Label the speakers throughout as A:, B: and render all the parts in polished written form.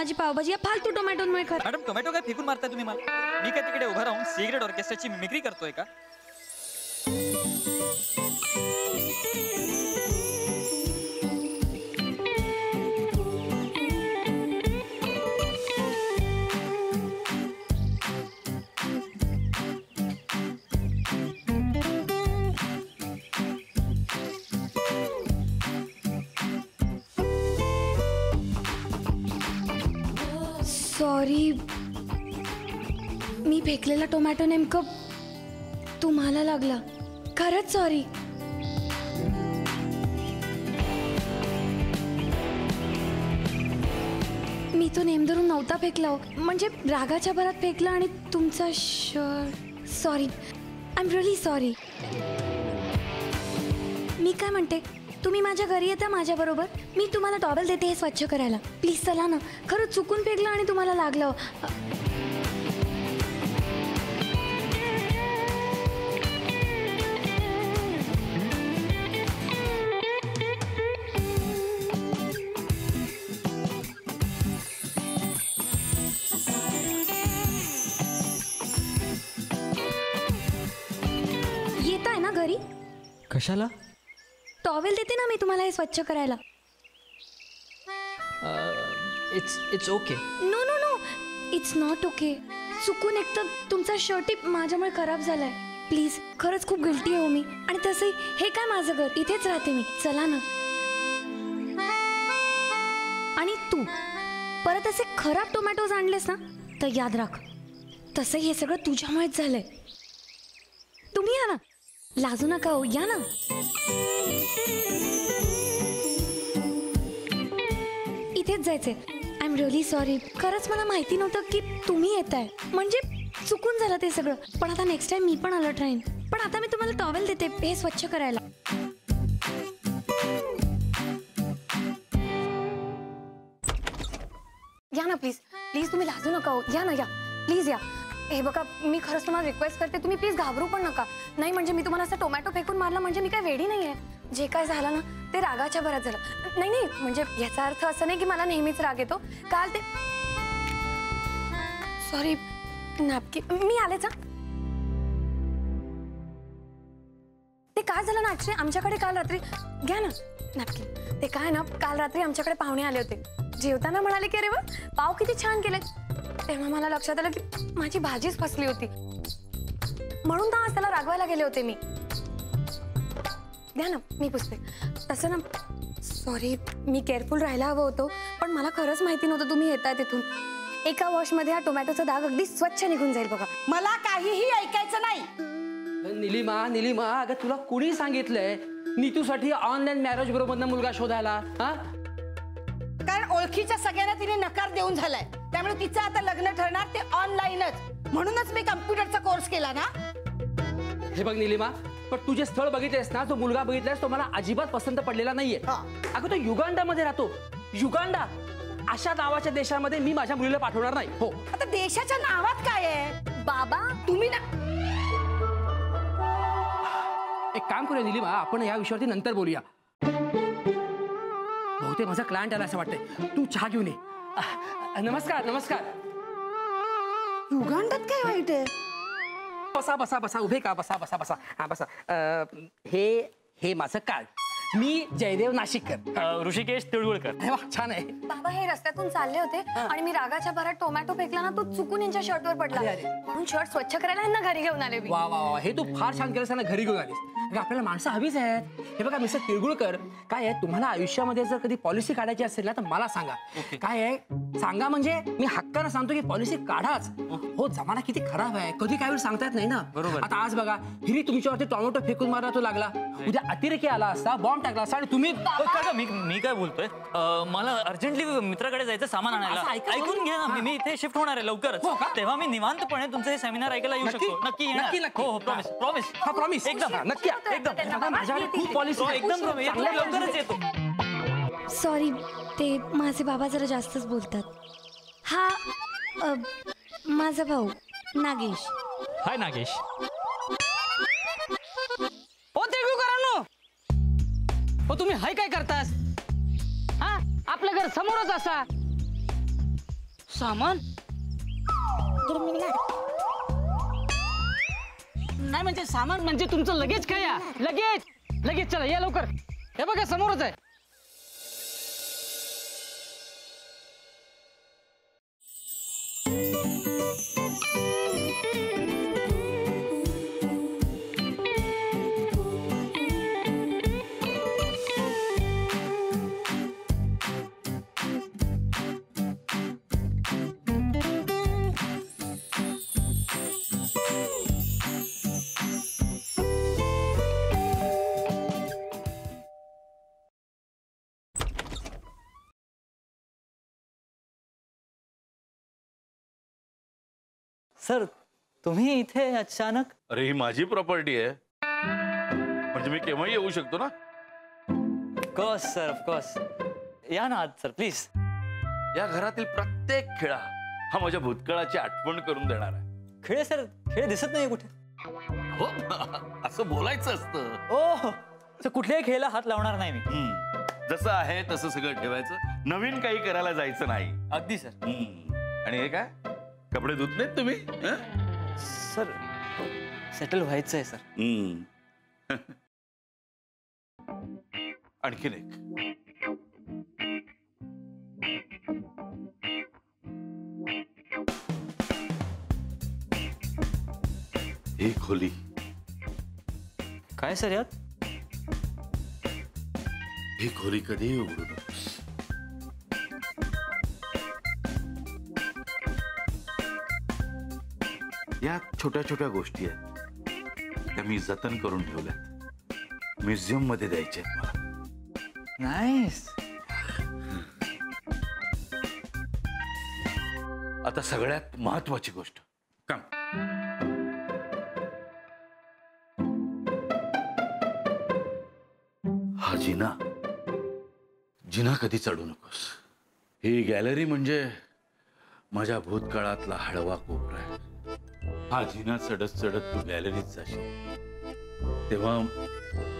A: माझी पावभाजी या फालतू टोमॅटोमुळे खराब.
B: मॅडम टोमॅटो काय फेकून मारताय तुम्ही मला? मी काय तिकडे उभा राहून सिक्रेट ऑर्केस्ट्राची मिमिक्री करतोय का?
A: सॉरी, मी फेकलेला टोमॅटो नेमकं तुम्हाला लागला. खरंच सॉरी. मी तो नेम धरून नव्हता फेकला हो. म्हणजे रागाच्या भरात फेकला आणि तुमचा shirt. Sorry, I am really sorry. मी काय म्हणते, तुम्ही माझ्या घरी येता माझ्याबरोबर? मी तुम्हाला टॉवेल देते हे स्वच्छ करायला. प्लीज चला ना. खरंच चुकून फेकलं आणि तुम्हाला लागलं. येताय ना घरी?
C: कशाला?
A: टॉवेल देते ना मी तुम्हाला हे स्वच्छ करायला.
C: It's okay.
A: No no no, it's not okay. चुकून एक तर तुमचा शर्टही माझ्यामुळे खराब झालाय. प्लीज, खरंच खूप गिल्टी आहे हो मी. आणि तसंही हे काय माझं घर, इथेच राहते मी. चला ना. आणि तू परत असे खराब टोमॅटोज आणलेस ना तर याद राख, तसंही हे सगळं तुझ्यामुळेच झालंय. तुम्ही या ना, लाजू नका हो, या ना. इथेच जायचंय. I am really sorry. खरंच मला माहिती नव्हतं की तुम्ही येताय. म्हणजे चुकून झालं ते सगळं. पण आता नेक्स्ट टाइम मी पण अलर्ट राहीन. पण आता मी तुम्हाला टॉवेल देते हे स्वच्छ करायला. या ना प्लीज. प्लीज तुम्ही लाजू नका हो. या ना, या प्लीज या. हे बघा, मी खरंच तुम्हाला रिक्वेस्ट करते, तुम्ही प्लीज घाबरू पण नका. नाही म्हणजे मी तुम्हाला असं टोमॅटो फेकून मारला म्हणजे मी काय वेडी नाही आहे. जे काय झालं ना ते रागाच्या भरात झालं. नाही नाही, म्हणजे याचा अर्थ असं नाही की मला नेहमीच राग येतो. काल ते सॉरी नॅपकिन मी आलेच. ते काय झालं ना ॲक्च्युली आमच्याकडे काल रात्री, घ्या ना नॅपकिन. ते काय ना, काल रात्री आमच्याकडे पाहुणे आले होते. जेवताना म्हणाले की अरे वा, पाव किती छान केले. तेव्हा मला लक्षात आलं की माझी भाजीच फसली होती. म्हणून तर आज त्याला रागवायला गेले होते मी. द्या ना, मी पुसते. तसं ना, सॉरी, मी केअरफुल राहायला हवं होतं. पण मला खरंच माहिती नव्हतं तुम्ही येताय तिथून. एका वॉशमध्ये हा टोमॅटोचा डाग अगदी स्वच्छ निघून जाईल बघा.
D: मला काहीही ऐकायचं नाही.
C: निलिमा, अगं तुला कुणी सांगितलंय नीतूसाठी ऑनलाईन मॅरेज बरोबर मुलगा शोधायला? हा,
D: कारण ओळखीच्या सगळ्यांना तिने नकार देऊन झालाय. त्यामुळे तिचं आता लग्न ठरणार ते ऑनलाईनच. म्हणूनच मी कम्प्युटरचा कोर्स केला ना.
C: हे बघ निलिमा, पण तू जे स्थळ बघितलेस ना, जो मुलगा बघितलास तो मला अजिबात पसंत पडलेला नाहीये. अगं तो युगांडामध्ये राहतो. युगांडा अशा नावाच्या देशामध्ये मी माझ्या मुलीला पाठवणार नाही. हो,
D: आता देशाच्या नावात काय आहे बाबा? तुम्ही ना
C: एक काम करूया निलिमा, आपण या विषयावरती नंतर बोलूया. बहुतेक माझा क्लायंट आला असं वाटतंय. तू चहा घेऊन ये. नमस्कार.
D: युगांडात काय वाईट आहे?
C: बसा उभे का? बसा. हा बसा. हे माझं कार्ड. मी जयदेव नाशिककर.
B: ऋषिकेश तिळगुळकर.
C: छान आहे.
A: बाबा हे रस्त्यातून चालले होते आणि मी रागाच्या भरात टोमॅटो फेकला ना, तो चुकून यांच्या शर्टवर पडला. म्हणून शर्ट स्वच्छ करायला यांना घरी घेऊन आले मी.
C: वा, हे तू फार छान केलंस ना, घरी घेऊन आलीस. आपल्याला माणसं हवीच आहेत. हे बघा मिस्टर तिळगुळकर, काय आहे तुम्हाला आयुष्यामध्ये जर कधी पॉलिसी काढायची असेल ना तर मला सांगा. काय आहे सांगा, म्हणजे मी हक्कानं सांगतो की पॉलिसी काढाच. हो, जमाना किती खराब आहे, कधी काय वेळ सांगता येत नाही ना.
B: बरोबर.
C: आता आज बघा, हिरी तुमच्यावरती टोमॅटो फेकून मारला तो लागला. उद्या अतिरेकी आला असता, बॉम्ब टाकला असता आणि तुम्ही
B: मी काय बोलतोय, मला अर्जंटली मित्राकडे जायचं सामान आणायला. ऐकून घ्या ना, मी इथे शिफ्ट होणार आहे लवकरच. तेव्हा मी निवांतपणे तुमचं हे सेमिनार ऐकायला येऊ शकतो. नक्की येणार. हो, प्रॉमिस. एकदम
C: नक्की माझ्याकडे खूप पॉलिसी
B: एकदम लवकरच येतो.
A: सॉरी, ते माझे बाबा जरा जास्तच बोलतात. हा माझा भाऊ नागेश.
B: हाय नागेश.
E: ओ तिळगुळकरांनो, ओ तुम्ही हाय काय करतास? हा, आपलं घर समोरच असा. सामान नाही म्हणजे सामान म्हणजे तुमचं लगेच काय या लगेच लगेच चला या लवकर हे बघा समोरच आहे.
B: सर तुम्ही इथे अचानक?
F: अरे ही माझी प्रॉपर्टी आहे, म्हणजे मी केव्हाही येऊ शकतो ना.
B: Of course sir of course. या ना आत सर प्लीज.
F: या घरातील प्रत्येक खेळा हा माझ्या भूतकाळाची आठवण करून देणार आहे.
B: खेळ सर, खेळ दिसत नाही कुठे.
F: हो असं बोलायचं असतं.
B: ओ सर कुठल्याही खेळाला हात लावणार नाही मी.
F: जसं आहे तसं सगळं ठेवायचं, नवीन काही करायला जायचं नाही.
B: अगदी सर.
F: आणि हे काय कपडे धुत नाहीत तुम्ही?
B: सर सेटल व्हायचंय सर.
F: आणखीन एक. ही खोली
B: काय सर यात?
F: ही खोली कधीही उघडू नकोस. या छोट्या छोट्या गोष्टी आहेत, त्या मी जतन करून ठेवल्यात. म्युझियम मध्ये द्यायचे आहेत मला.
B: नाईस.
F: आता सगळ्यात महत्वाची गोष्ट काम. हा जिना जिना कधी चढू नकोस. ही गॅलरी म्हणजे माझ्या भूतकाळातला हळवा कोपरा आहे. हा जिना चढत चढत तू गॅलरीत जाशील तेव्हा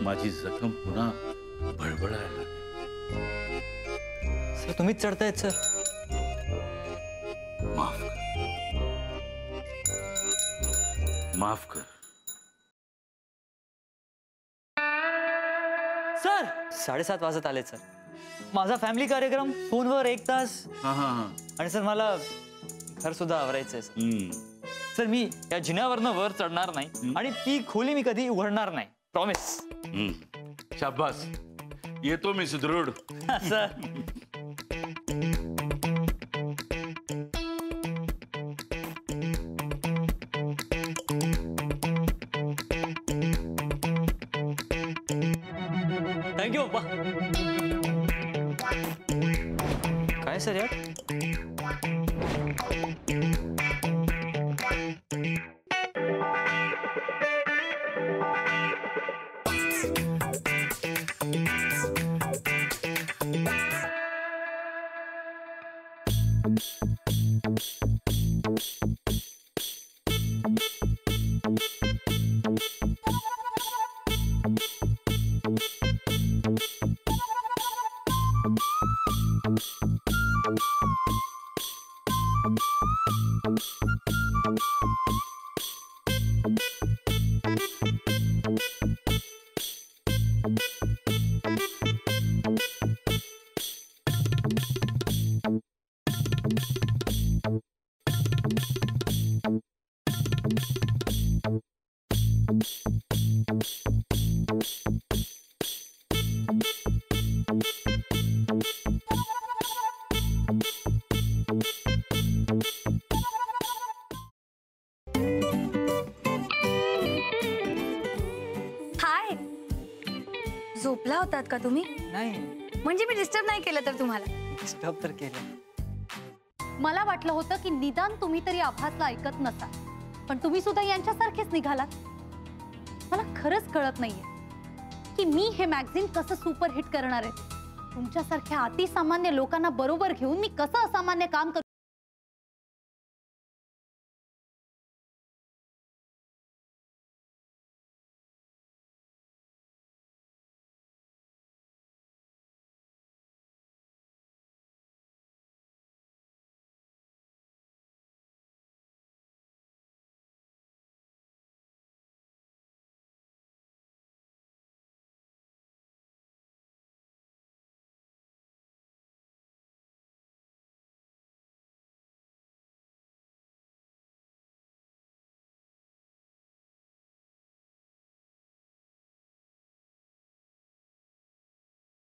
F: माझी जखम पुन्हा भळभळायला लागेल.
B: सर तुम्हीच चढतायत सर.
F: माफ कर, माफ कर.
B: सर 7:30 वाजत आले सर. माझा फॅमिली कार्यक्रम फोनवर 1 तास. आणि सर मला घर सुद्धा आवरायचंय सर. सर मी या जिन्यावरनं वर चढणार नाही आणि ती खोली मी कधी उघडणार नाही. प्रॉमिस.
F: शाबास. येतो मी सुदृढ.
B: सर थँक्यू पप्पा. काय सर यार?
A: झोपला होतात का तुम्ही?
B: नाही.
A: म्हणजे मी डिस्टर्ब नाही केलं तर तुम्हाला?
B: डिस्टर्ब तर केलं.
G: मला वाटलं होतं की निदान तुम्ही तरी आभासला ऐकत नसाल, पण तुम्ही सुद्धा यांच्यासारखेच निघालात. मला खरंच कळत नाहीये की मी हे मॅगझिन कसं सुपरहिट करणार आहे. तुमच्यासारख्या अतिसामान्य लोकांना बरोबर घेऊन मी कसं असामान्य काम करू